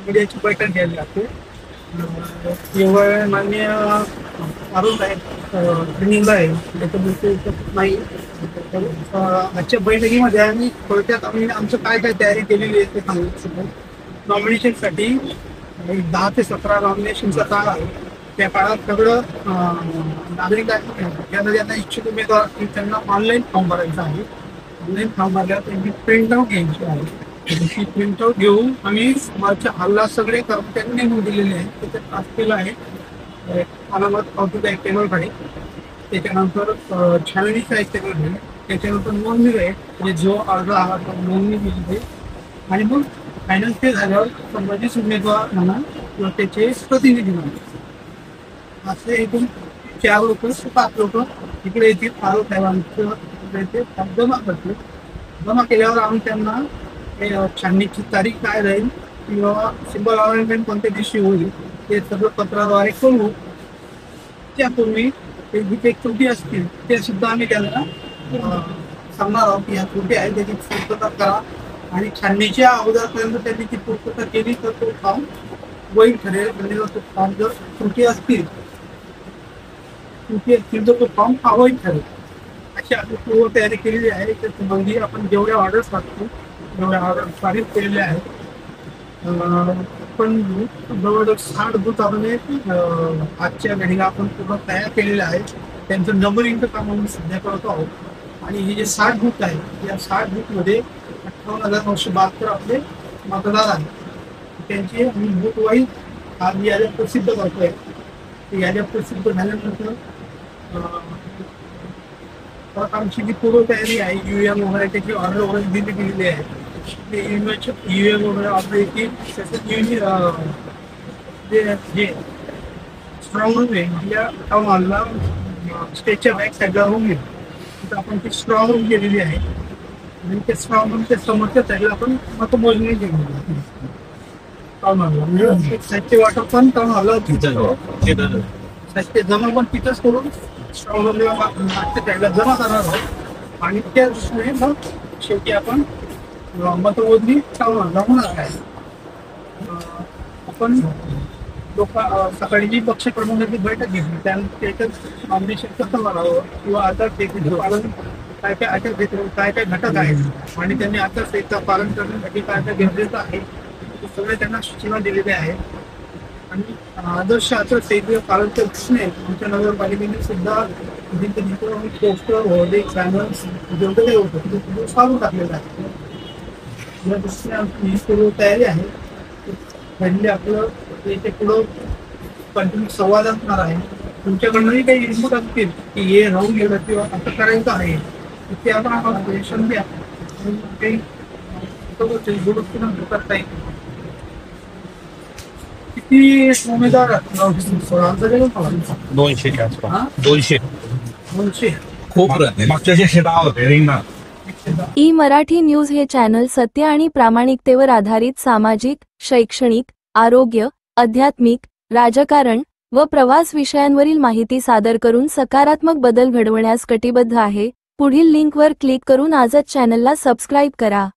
मीडियाची बैठक घ्यायला लागते. केवळ मान्य आरोप आहे ट्रेनिंगला आहे त्याच्यामुळे नाही. आजच्या बैठकीमध्ये आम्ही थोडक्यात आमचं काय काय तयारी केलेली आहे ते सांगू शकतो. नॉमिनेशनसाठी 10 ते 17 नॉमिनेशनचा काळ आहे. त्या काळात सगळं नागरिक ज्यांना इच्छुक उमेदवार असतील त्यांना ऑनलाईन फॉर्म भरायचा आहे. ऑनलाईन फॉर्म भरल्यावर त्यांची प्रिंटआउट घ्यायची आहे. त्याची प्रिंटआउट घेऊन आम्ही माझ्या हल्ला सगळे कर्मचारी नेमून दिलेले आहेत. त्याच्यात पास केलं आहे अनामत पावतीचा एक टेबल आहे. त्याच्यानंतर छाननीचा एक टेबल आहे. त्याच्यानंतर नोंदणी आहे म्हणजे जो अर्ज आला तो नोंदणी दिली आहे. आणि मग फायनल ते झाल्यावर संबंधित उमेदवार म्हणा किंवा त्याचे प्रतिनिधी म्हणा असे एकूण 4 लोक 5 लोक इकडे येतील. आरोप साहेबांचं इथे जमा करतील. जमा केल्यावर आम्ही त्यांना छाननीची तारीख काय राहील किंवा सिंबल अलाइनमेंट कोणत्या दिवशी होईल ते सगळं पत्राद्वारे करू. त्यापूर्वी जिथे त्रुटी असतील ते सुद्धा आम्ही त्यांना सांगणार आहोत की ह्या त्रुटी आहेत त्याची पूर्तता करा. आणि छाननीच्या अगोदरपर्यंत त्यांनी ती पूर्तता केली तर तो फॉर्म वैध ठरेल. म्हणजे तो फॉर्म जर त्रुटी असतील तर तो फॉर्म अवैध ठरेल. अशी आम्ही पूर्व तयारी केलेली आहे. त्या संबंधी आपण जेवढ्या ऑर्डर्स लागतो जेवढ्या ऑर्डर पारित केलेले आहेत. पण जवळजवळ 60 बूथ आपण आजच्या घडीला आपण पूर्ण तयार केलेले आहेत. त्यांचं नंबरिंगचं काम आम्ही सध्या करतो आहोत. आणि हे जे 60 बूथ आहेत या 60 बूथमध्ये 58,972 आपले मतदार आहेत. त्यांची आम्ही बूथ वाईज आज याद्या प्रसिद्ध करतोय. याद्या प्रसिद्ध झाल्यानंतर आमची जी पूर्व तयारी आहे UAM वगैरे त्याची ऑर्डर वगैरे दिली गेलेली आहे. ते UAM वगैरे ऑर्डर येतील. जे स्ट्रॉंग रूम आहे या टाऊन हॉलला स्टेजच्या बॅक साईडला रूम आहे तिथं आपण ती स्ट्रॉंग रूम केलेली आहे. आणि त्या स्ट्रॉंग रूमच्या समोरच्या साईडला आपण मतमोजणी केलेली आहे टाऊन हॉलला. म्हणजे साहित्य वाटप पण टाऊन हॉलला साहित्य जमा पण तिथंच करून स्ट्रॉंग रूमला जमा करणार आहोत. आणि त्या दृष्टीने मग शेवटी आपण मतमोजणी टाऊन हॉलला होणार आहे. आपण सकाळी जी पक्ष प्रमुखांची बैठक घेतली त्याच्यात नॉमिनेशन कसं करावं किंवा आचारसंहितेचं पालन काय काय आचारसंहितेवर काय काय घटक आहेत आणि त्यांनी आचारसंहिता पालन करण्यासाठी काय काय गरजेचं आहे ते सगळे त्यांना सूचना दिलेल्या आहेत. आणि आदर्श आचारसंहितेचं पालन करणे आमच्या नगरपालिकेने सुद्धा पोस्टर होर्डिंग बॅनर्स जेवढं काही होतं ते सारून टाकलेलं आहे. या दृष्टीने आमची ही पूर्व तयारी आहे. पहिली आपलं याच्या पुढं कंटिन्यू संवाद असणार आहे. तुमच्याकडनंही काही इनपुट असतील की हे राहून गेलं किंवा असं करायचं आहे ते आपण आम्हाला सजेशन द्या. काही दुरुस्तीनं करता येईल. किती उमेदवार 200 च्या आसपास 200 खूप मागच्या शेता होते रिंगणात. ई मराठी न्यूज हे चॅनल सत्य आणि प्रामाणिकतेवर आधारित सामाजिक, शैक्षणिक, आरोग्य, आध्यात्मिक, राजकारण व प्रवास विषयांवरील माहिती सादर करून सकारात्मक बदल घडवण्यास कटिबद्ध आहे. पुढील लिंकवर क्लिक करून आजच चॅनलला सबस्क्राईब करा.